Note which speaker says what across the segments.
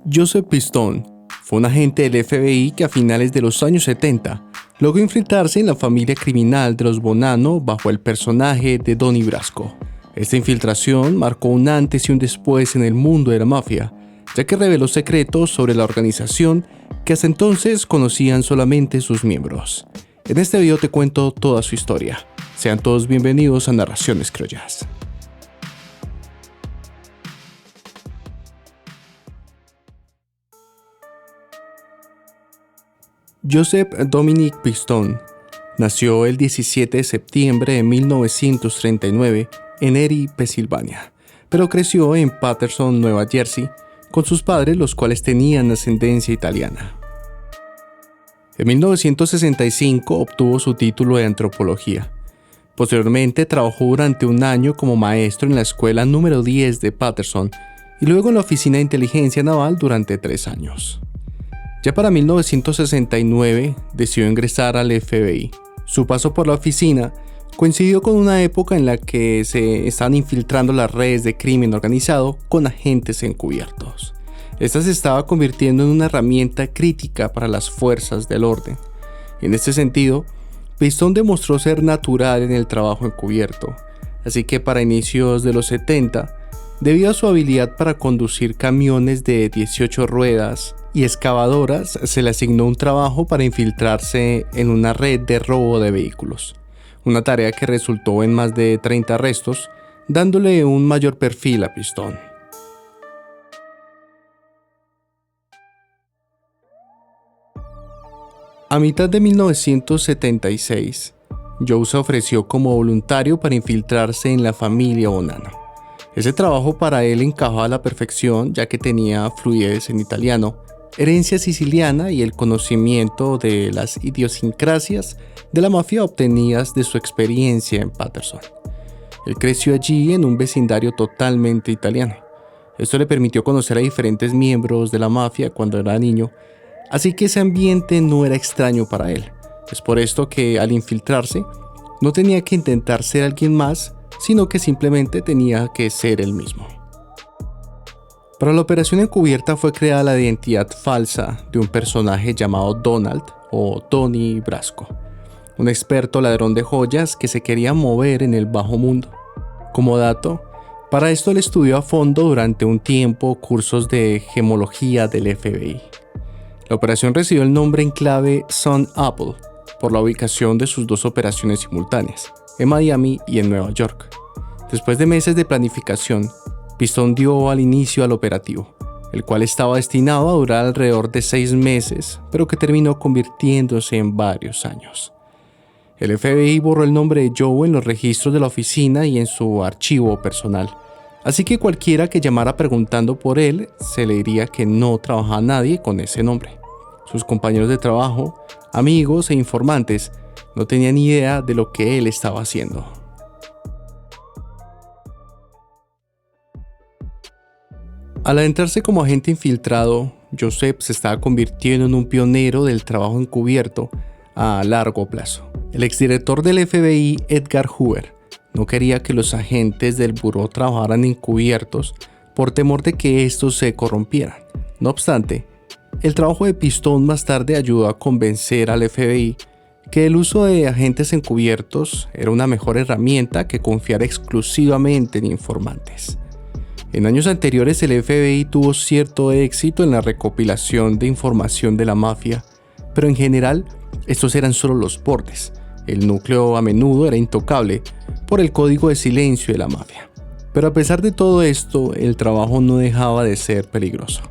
Speaker 1: Joseph Pistone fue un agente del FBI que a finales de los años 70 logró infiltrarse en la familia criminal de los Bonanno bajo el personaje de Donnie Brasco. Esta infiltración marcó un antes y un después en el mundo de la mafia, ya que reveló secretos sobre la organización que hasta entonces conocían solamente sus miembros. En este video te cuento toda su historia. Sean todos bienvenidos a Narraciones Criollas. Joseph Dominic Pistone nació el 17 de septiembre de 1939 en Erie, Pensilvania, pero creció en Paterson, Nueva Jersey, con sus padres, los cuales tenían ascendencia italiana. En 1965 obtuvo su título de antropología. Posteriormente trabajó durante un año como maestro en la escuela número 10 de Paterson y luego en la oficina de inteligencia naval durante 3 años. Ya para 1969 decidió ingresar al FBI. Su paso por la oficina coincidió con una época en la que se estaban infiltrando las redes de crimen organizado con agentes encubiertos. Esta se estaba convirtiendo en una herramienta crítica para las fuerzas del orden. En este sentido, Pistone demostró ser natural en el trabajo encubierto, así que para inicios de los 70, debido a su habilidad para conducir camiones de 18 ruedas y excavadoras, se le asignó un trabajo para infiltrarse en una red de robo de vehículos, una tarea que resultó en más de 30 arrestos, dándole un mayor perfil a Pistone. A mitad de 1976, Joe se ofreció como voluntario para infiltrarse en la familia Bonanno. Ese trabajo para él encajaba a la perfección, ya que tenía fluidez en italiano, herencia siciliana y el conocimiento de las idiosincrasias de la mafia obtenidas de su experiencia en Paterson. Él creció allí en un vecindario totalmente italiano. Esto le permitió conocer a diferentes miembros de la mafia cuando era niño, así que ese ambiente no era extraño para él. Es por esto que al infiltrarse, no tenía que intentar ser alguien más, sino que simplemente tenía que ser él mismo. Para la operación encubierta fue creada la identidad falsa de un personaje llamado Donald o Donnie Brasco, un experto ladrón de joyas que se quería mover en el bajo mundo. Como dato, para esto él estudió a fondo durante un tiempo cursos de gemología del FBI. La operación recibió el nombre en clave Sun Apple por la ubicación de sus 2 operaciones simultáneas, en Miami y en Nueva York. Después de meses de planificación, Pistone dio al inicio al operativo, el cual estaba destinado a durar alrededor de 6 meses, pero que terminó convirtiéndose en varios años. El FBI borró el nombre de Joe en los registros de la oficina y en su archivo personal, así que cualquiera que llamara preguntando por él se le diría que no trabajaba nadie con ese nombre. Sus compañeros de trabajo, amigos e informantes no tenían idea de lo que él estaba haciendo. Al adentrarse como agente infiltrado, Joseph se estaba convirtiendo en un pionero del trabajo encubierto a largo plazo. El exdirector del FBI, Edgar Hoover, no quería que los agentes del buró trabajaran encubiertos por temor de que estos se corrompieran. No obstante, el trabajo de Pistone más tarde ayudó a convencer al FBI que el uso de agentes encubiertos era una mejor herramienta que confiar exclusivamente en informantes. En años anteriores el FBI tuvo cierto éxito en la recopilación de información de la mafia, pero en general estos eran solo los bordes. El núcleo a menudo era intocable por el código de silencio de la mafia. Pero a pesar de todo esto, el trabajo no dejaba de ser peligroso.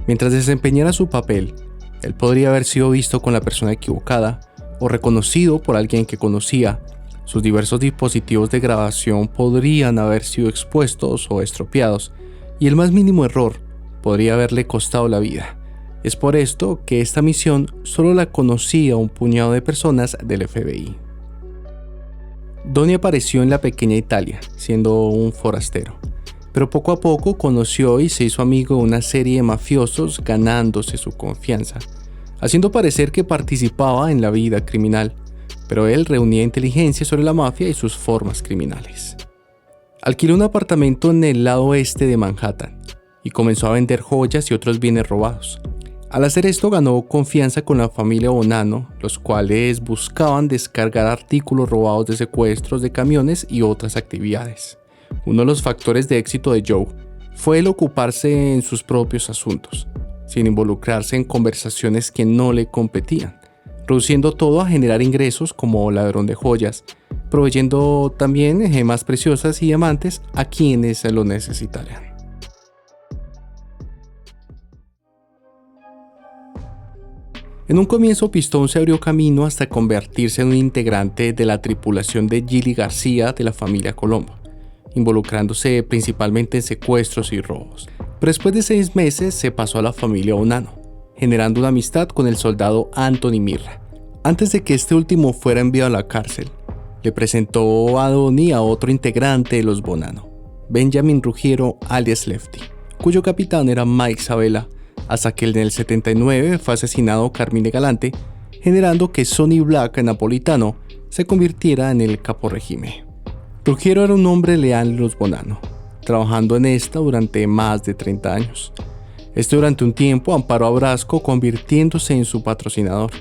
Speaker 1: Mientras desempeñara su papel, él podría haber sido visto con la persona equivocada o reconocido por alguien que conocía. Sus diversos dispositivos de grabación podrían haber sido expuestos o estropeados, y el más mínimo error podría haberle costado la vida. Es por esto que esta misión solo la conocía un puñado de personas del FBI. Donnie apareció en la pequeña Italia, siendo un forastero, pero poco a poco conoció y se hizo amigo de una serie de mafiosos, ganándose su confianza, haciendo parecer que participaba en la vida criminal, pero él reunía inteligencia sobre la mafia y sus formas criminales. Alquiló un apartamento en el lado oeste de Manhattan y comenzó a vender joyas y otros bienes robados. Al hacer esto ganó confianza con la familia Bonanno, los cuales buscaban descargar artículos robados de secuestros de camiones y otras actividades. Uno de los factores de éxito de Joe fue el ocuparse en sus propios asuntos, sin involucrarse en conversaciones que no le competían, reduciendo todo a generar ingresos como ladrón de joyas, proveyendo también gemas preciosas y diamantes a quienes lo necesitaran. En un comienzo, Pistón se abrió camino hasta convertirse en un integrante de la tripulación de Gilly García de la familia Colombo, involucrándose principalmente en secuestros y robos. Pero después de 6 meses se pasó a la familia Bonanno, generando una amistad con el soldado Anthony Mirra. Antes de que este último fuera enviado a la cárcel, le presentó a Donnie a otro integrante de los Bonanno, Benjamin Ruggiero alias Lefty, cuyo capitán era Mike Sabella, hasta que en el 79 fue asesinado Carmine Galante, generando que Sonny Black napolitano se convirtiera en el caporegime. Ruggiero era un hombre leal en los Bonanno, trabajando en esta durante más de 30 años. Durante un tiempo amparó a Brasco convirtiéndose en su patrocinador.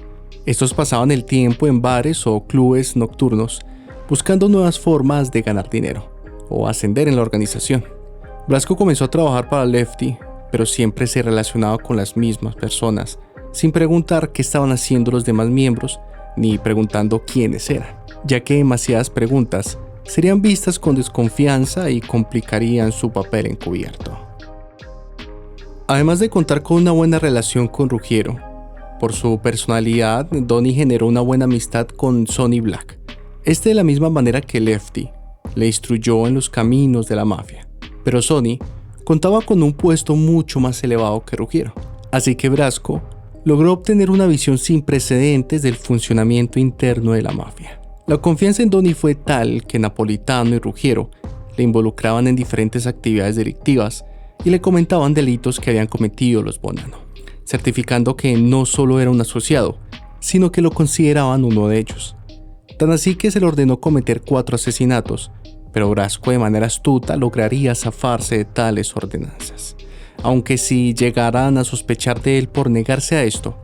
Speaker 1: Estos pasaban el tiempo en bares o clubes nocturnos, buscando nuevas formas de ganar dinero o ascender en la organización. Brasco comenzó a trabajar para Lefty, pero siempre se relacionaba con las mismas personas, sin preguntar qué estaban haciendo los demás miembros, ni preguntando quiénes eran, ya que demasiadas preguntas serían vistas con desconfianza y complicarían su papel encubierto. Además de contar con una buena relación con Ruggiero, por su personalidad, Donnie generó una buena amistad con Sonny Black. De la misma manera que Lefty le instruyó en los caminos de la mafia, pero Sonny contaba con un puesto mucho más elevado que Ruggiero, así que Brasco logró obtener una visión sin precedentes del funcionamiento interno de la mafia. La confianza en Donnie fue tal que Napolitano y Ruggiero le involucraban en diferentes actividades delictivas y le comentaban delitos que habían cometido los Bonanno, certificando que no solo era un asociado, sino que lo consideraban uno de ellos. Tan así que se le ordenó cometer 4 asesinatos, pero Brasco de manera astuta lograría zafarse de tales ordenanzas. Aunque si llegaran a sospechar de él por negarse a esto,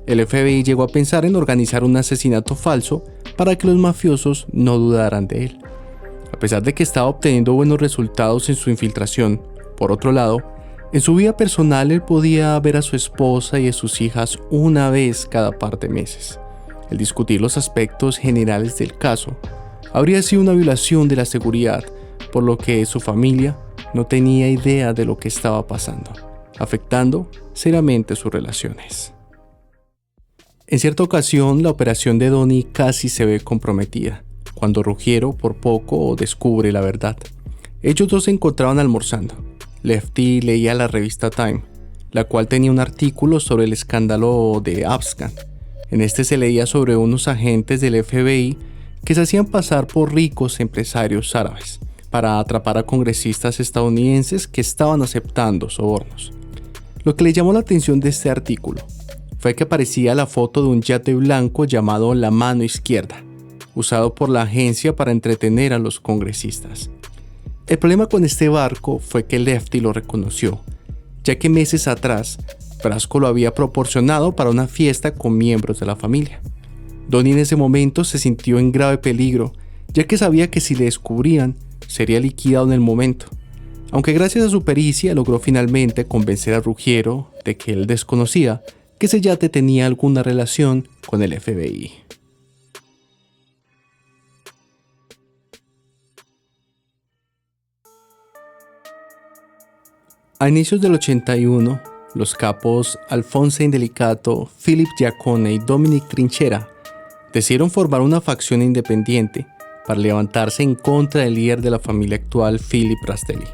Speaker 1: el FBI llegó a pensar en organizar un asesinato falso para que los mafiosos no dudaran de él. A pesar de que estaba obteniendo buenos resultados en su infiltración, por otro lado, en su vida personal él podía ver a su esposa y a sus hijas una vez cada par de meses. El discutir los aspectos generales del caso habría sido una violación de la seguridad, por lo que su familia no tenía idea de lo que estaba pasando, afectando seriamente sus relaciones. En cierta ocasión, la operación de Donnie casi se ve comprometida, cuando Ruggiero por poco descubre la verdad. Ellos dos se encontraban almorzando. Lefty leía la revista Time, la cual tenía un artículo sobre el escándalo de Abscan. En se leía sobre unos agentes del FBI que se hacían pasar por ricos empresarios árabes para atrapar a congresistas estadounidenses que estaban aceptando sobornos. Lo que le llamó la atención de este artículo fue que aparecía la foto de un yate blanco llamado La Mano Izquierda, usado por la agencia para entretener a los congresistas. El problema con este barco fue que Lefty lo reconoció, ya que meses atrás Brasco lo había proporcionado para una fiesta con miembros de la familia. Donnie en ese momento se sintió en grave peligro, ya que sabía que si le descubrían, sería liquidado en el momento. Aunque gracias a su pericia logró finalmente convencer a Ruggiero de que él desconocía que ese yate tenía alguna relación con el FBI. A inicios del 81, los capos Alphonse Indelicato, Philip Giacone y Dominic Trinchera decidieron formar una facción independiente para levantarse en contra del líder de la familia actual, Philip Rastelli.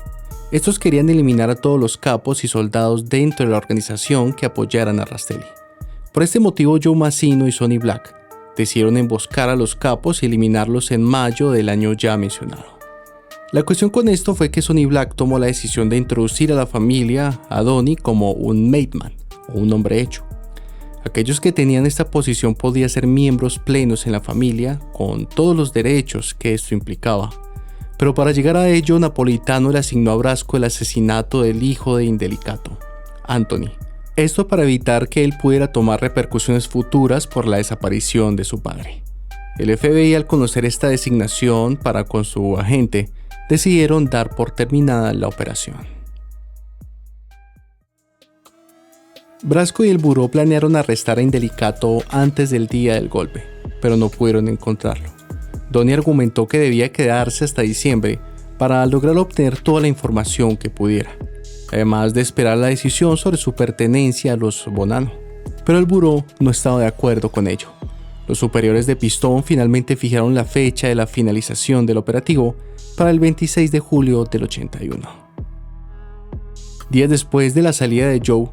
Speaker 1: Estos querían eliminar a todos los capos y soldados dentro de la organización que apoyaran a Rastelli. Por este motivo, Joe Massino y Sonny Black decidieron emboscar a los capos y eliminarlos en mayo del año ya mencionado. La cuestión con esto fue que Sonny Black tomó la decisión de introducir a la familia a Donnie como un made man, o un hombre hecho. Aquellos que tenían esta posición podían ser miembros plenos en la familia, con todos los derechos que esto implicaba, Pero para llegar a ello, Napolitano le asignó a Brasco el asesinato del hijo de Indelicato, Anthony. Esto para evitar que él pudiera tomar repercusiones futuras por la desaparición de su padre. El FBI, al conocer esta designación para con su agente, decidieron dar por terminada la operación. Brasco y el buró planearon arrestar a Indelicato antes del día del golpe, pero no pudieron encontrarlo. Donnie argumentó que debía quedarse hasta diciembre para lograr obtener toda la información que pudiera, además de esperar la decisión sobre su pertenencia a los Bonanno. Pero el buró no estaba de acuerdo con ello. Los superiores de Pistone finalmente fijaron la fecha de la finalización del operativo para el 26 de julio del 81. Días después de la salida de Joe,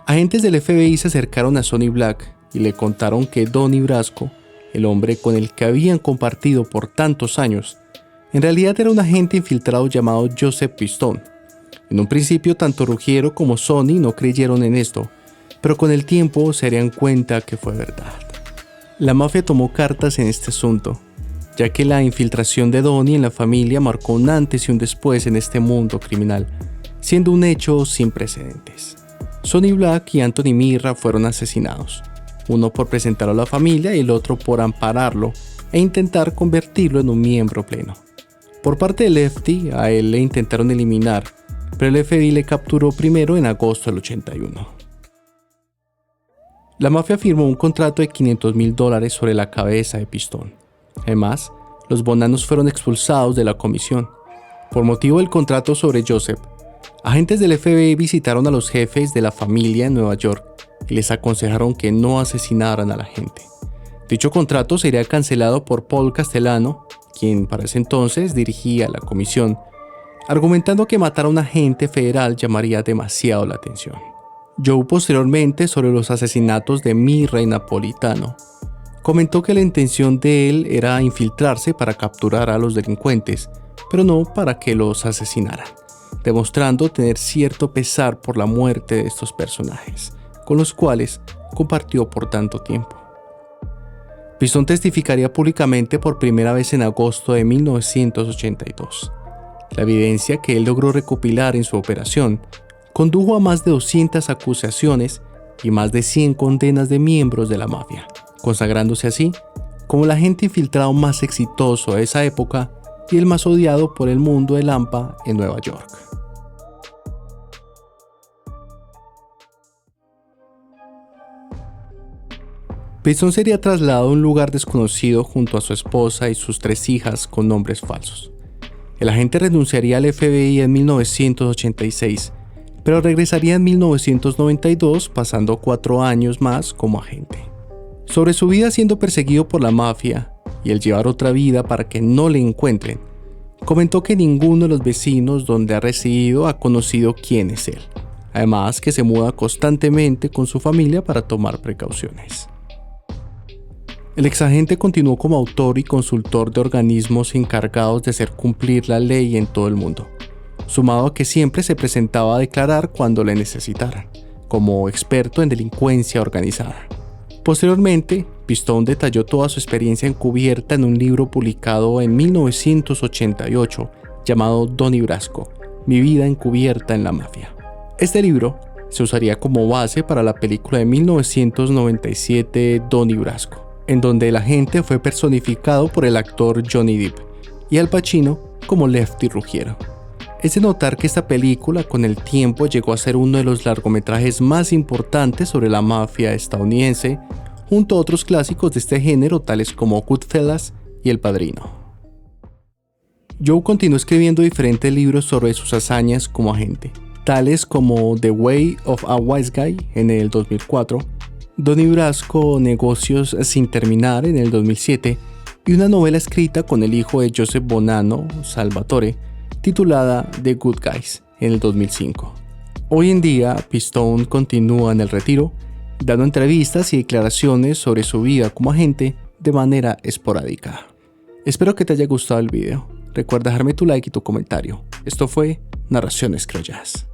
Speaker 1: agentes del FBI se acercaron a Sonny Black y le contaron que Donnie Brasco, el hombre con el que habían compartido por tantos años, en realidad era un agente infiltrado llamado Joseph Pistone. En un principio, tanto Ruggiero como Sonny no creyeron en esto, pero con el tiempo se darían cuenta que fue verdad. La mafia tomó cartas en este asunto, ya que la infiltración de Donnie en la familia marcó un antes y un después en este mundo criminal, siendo un hecho sin precedentes. Sonny Black y Anthony Mirra fueron asesinados, uno por presentarlo a la familia y el otro por ampararlo e intentar convertirlo en un miembro pleno. Por parte de Lefty, a él le intentaron eliminar, pero el FBI le capturó primero en agosto del 81. La mafia firmó un contrato de $500,000 sobre la cabeza de Pistone. Además, los Bonannos fueron expulsados de la comisión. Por motivo del contrato sobre Joseph, agentes del FBI visitaron a los jefes de la familia en Nueva York y les aconsejaron que no asesinaran a la gente. Dicho contrato sería cancelado por Paul Castellano, quien para ese entonces dirigía la comisión, argumentando que matar a un agente federal llamaría demasiado la atención. Joe, posteriormente, sobre los asesinatos de Mirra y Napolitano, comentó que la intención de él era infiltrarse para capturar a los delincuentes, pero no para que los asesinaran, demostrando tener cierto pesar por la muerte de estos personajes, con los cuales compartió por tanto tiempo. Pistone testificaría públicamente por primera vez en agosto de 1982. La evidencia que él logró recopilar en su operación condujo a más de 200 acusaciones y más de 100 condenas de miembros de la mafia, consagrándose así como el agente infiltrado más exitoso de esa época y el más odiado por el mundo del AMPA en Nueva York. Pistone sería trasladado a un lugar desconocido junto a su esposa y sus 3 hijas con nombres falsos. El agente renunciaría al FBI en 1986, pero regresaría en 1992, pasando 4 años más como agente. Sobre su vida siendo perseguido por la mafia y el llevar otra vida para que no le encuentren, comentó que ninguno de los vecinos donde ha residido ha conocido quién es él. Además que se muda constantemente con su familia para tomar precauciones. El exagente continuó como autor y consultor de organismos encargados de hacer cumplir la ley en todo el mundo, sumado a que siempre se presentaba a declarar cuando le necesitaran, como experto en delincuencia organizada. Posteriormente, Pistone detalló toda su experiencia encubierta en un libro publicado en 1988 llamado Donnie Brasco, Mi vida encubierta en la mafia. Este libro se usaría como base para la película de 1997 Donnie Brasco, en donde el agente fue personificado por el actor Johnny Depp y Al Pacino como Lefty Ruggiero. Es de notar que esta película con el tiempo llegó a ser uno de los largometrajes más importantes sobre la mafia estadounidense, junto a otros clásicos de este género tales como Goodfellas y El Padrino. Joe continuó escribiendo diferentes libros sobre sus hazañas como agente, tales como The Way of a Wise Guy en el 2004, Donnie Brasco, Negocios sin terminar en el 2007 y una novela escrita con el hijo de Joseph Bonanno, Salvatore, titulada The Good Guys en el 2005. Hoy en día, Pistone continúa en el retiro, dando entrevistas y declaraciones sobre su vida como agente de manera esporádica. Espero que te haya gustado el video. Recuerda dejarme tu like y tu comentario. Esto fue Narraciones Criollas.